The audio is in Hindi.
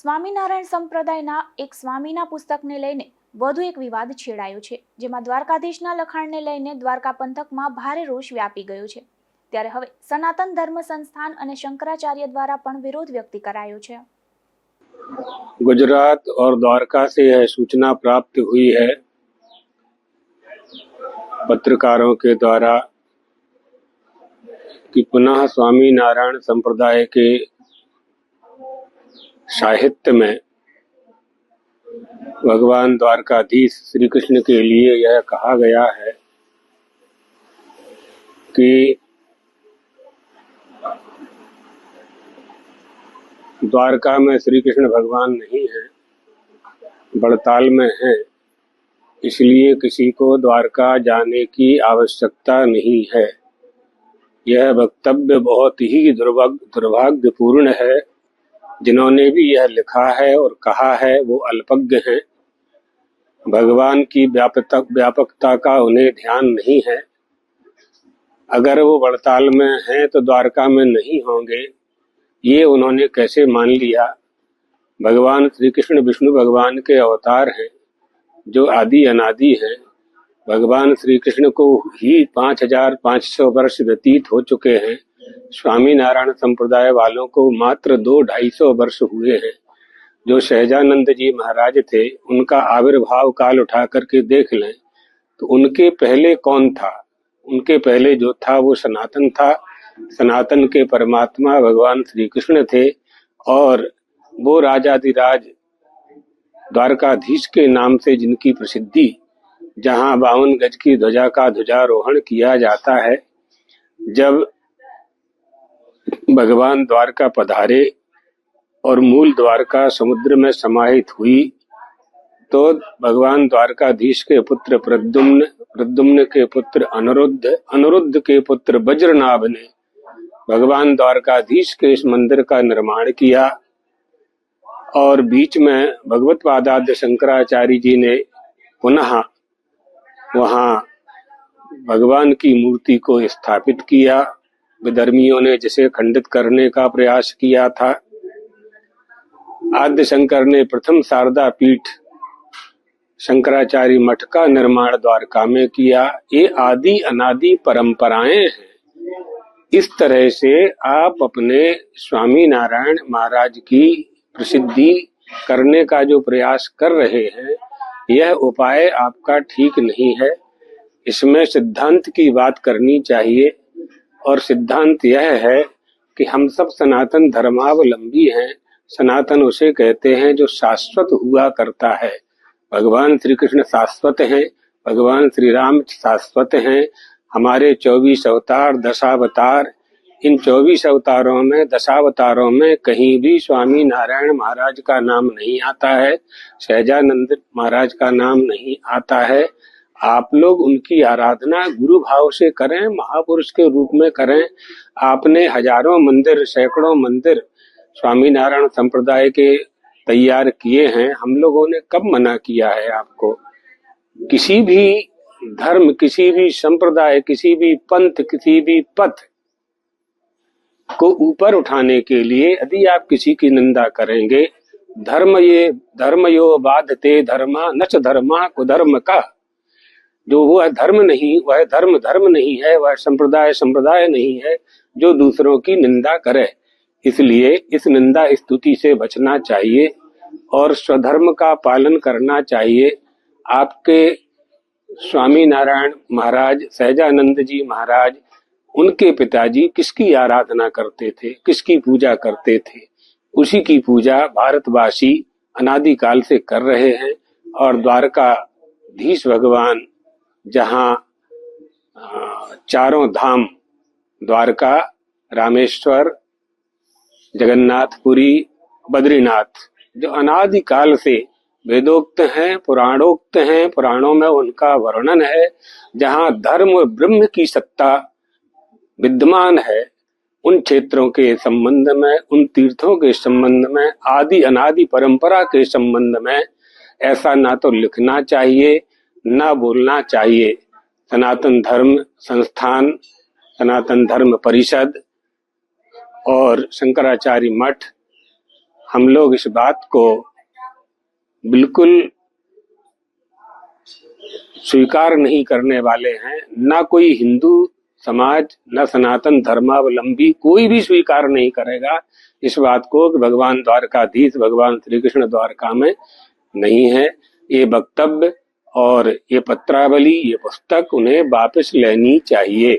સ્વામિનારાયણ સંપ્રદાયના એક સ્વામીના પુસ્તકને લઈને વધુ એક વિવાદ છેડાયો છે, જેમાં દ્વારકાધીશના લખાણને લઈને દ્વારકા પંથકમાં ભારે રોષ વ્યાપી ગયો છે। ત્યારે હવે સનાતન ધર્મ સંસ્થાન અને શંકરાચાર્ય દ્વારા પણ વિરોધ વ્યક્ત કરાયો છે। गुजरात और द्वारका से यह सूचना प्राप्त हुई है पत्रकारों के द्वारा कि पुनः स्वामी नारायण संप्रदाय के साहित्य में भगवान द्वारकाधीश श्री कृष्ण के लिए यह कहा गया है कि द्वारका में श्री कृष्ण भगवान नहीं है, बड़ताल में है, इसलिए किसी को द्वारका जाने की आवश्यकता नहीं है। यह वक्तव्य बहुत ही दुर्भाग्यपूर्ण है। जिन्होंने भी यह लिखा है और कहा है वो अल्पज्ञ हैं। भगवान की व्यापकता का उन्हें ध्यान नहीं है। अगर वो बड़ताल में हैं तो द्वारका में नहीं होंगे, ये उन्होंने कैसे मान लिया। भगवान श्री कृष्ण विष्णु भगवान के अवतार हैं जो आदि अनादि हैं। भगवान श्री कृष्ण को ही 5500 वर्ष व्यतीत हो चुके हैं। स्वामी नारायण संप्रदाय वालों को मात्र 200-250 वर्ष हुए हैं। जो सहजानंद जी महाराज थे, उनका आविर्भाव काल उठा करके देख लें तो उनके पहले कौन था। उनके पहले जो था वो सनातन था। सनातन के परमात्मा भगवान श्री कृष्ण थे और वो राजाधिराज द्वारकाधीश के नाम से जिनकी प्रसिद्धि, जहां 52 गज की ध्वजा का ध्वजारोहण किया जाता है। जब भगवान द्वारका पधारे और मूल द्वारका समुद्र में समाहित हुई तो भगवान द्वारकाधीश के पुत्र प्रद्युम्न, प्रद्युम्न के पुत्र अनिरुद्ध, अनिरुद्ध के पुत्र वज्रनाभ ने भगवान द्वारकाधीश के इस मंदिर का निर्माण किया और बीच में भगवत पादाद्य शंकराचार्य जी ने पुनः वहां भगवान की मूर्ति को स्थापित किया। विधर्मियों ने जिसे खंडित करने का प्रयास किया था। आद्य शंकर ने प्रथम शारदा पीठ शंकराचार्य मठ का निर्माण द्वारका में किया। ये आदि अनादि परंपराएं हैं। इस तरह से आप अपने स्वामी नारायण महाराज की प्रसिद्धि करने का जो प्रयास कर रहे हैं, यह उपाय आपका ठीक नहीं है। इसमें सिद्धांत की बात करनी चाहिए और सिद्धांत यह है कि हम सब सनातन धर्मावलंबी हैं। सनातन उसे कहते हैं जो शाश्वत हुआ करता है। भगवान श्री कृष्ण शाश्वत हैं, भगवान श्री राम शाश्वत हैं। हमारे 24 अवतार, दशावतार, इन 24 अवतारों में, दशावतारों में कहीं भी स्वामी नारायण महाराज का नाम नहीं आता है, सहजानंद महाराज का नाम नहीं आता है। आप लोग उनकी आराधना गुरु भाव से करें, महापुरुष के रूप में करें। आपने हजारों मंदिर, सैकड़ों मंदिर स्वामी नारायण संप्रदाय के तैयार किए हैं। हम लोगों ने कब मना किया है आपको। किसी भी धर्म, किसी भी संप्रदाय, किसी भी पंथ, किसी भी पथ को ऊपर उठाने के लिए यदि आप किसी की निंदा करेंगे, धर्मयो बाधते धर्मा नच धर्मा कुधर्म का, जो वह धर्म नहीं, वह धर्म नहीं है, वह संप्रदाय नहीं है जो दूसरों की निंदा करे। इसलिए इस निंदा स्तुति से बचना चाहिए और स्वधर्म का पालन करना चाहिए। आपके स्वामी नारायण महाराज, सहजानंद जी महाराज, उनके पिताजी किसकी आराधना करते थे, किसकी पूजा करते थे, उसी की पूजा भारतवासी अनादिकाल से कर रहे हैं। और द्वारकाधीश भगवान, जहां चारों धाम द्वारका, रामेश्वर, जगन्नाथपुरी, बद्रीनाथ, जो अनादिकाल से वेदोक्त हैं, पुराणोक्त हैं, पुराणों में उनका वर्णन है, जहां धर्म ब्रह्म की सत्ता विद्यमान है, उन क्षेत्रों के संबंध में, उन तीर्थों के संबंध में, आदि अनादि परंपरा के संबंध में ऐसा ना तो लिखना चाहिए, ना बोलना चाहिए। सनातन धर्म संस्थान, सनातन धर्म परिषद और शंकराचार्य मठ हम लोग इस बात को बिल्कुल स्वीकार नहीं करने वाले हैं। ना कोई हिंदू समाज, न सनातन धर्मावलंबी कोई भी स्वीकार नहीं करेगा इस बात को कि भगवान द्वारकाधीश भगवान श्री कृष्ण द्वारका में नहीं है। ये वक्तव्य और ये पत्रावली, ये पुस्तक उन्हें वापस लेनी चाहिए।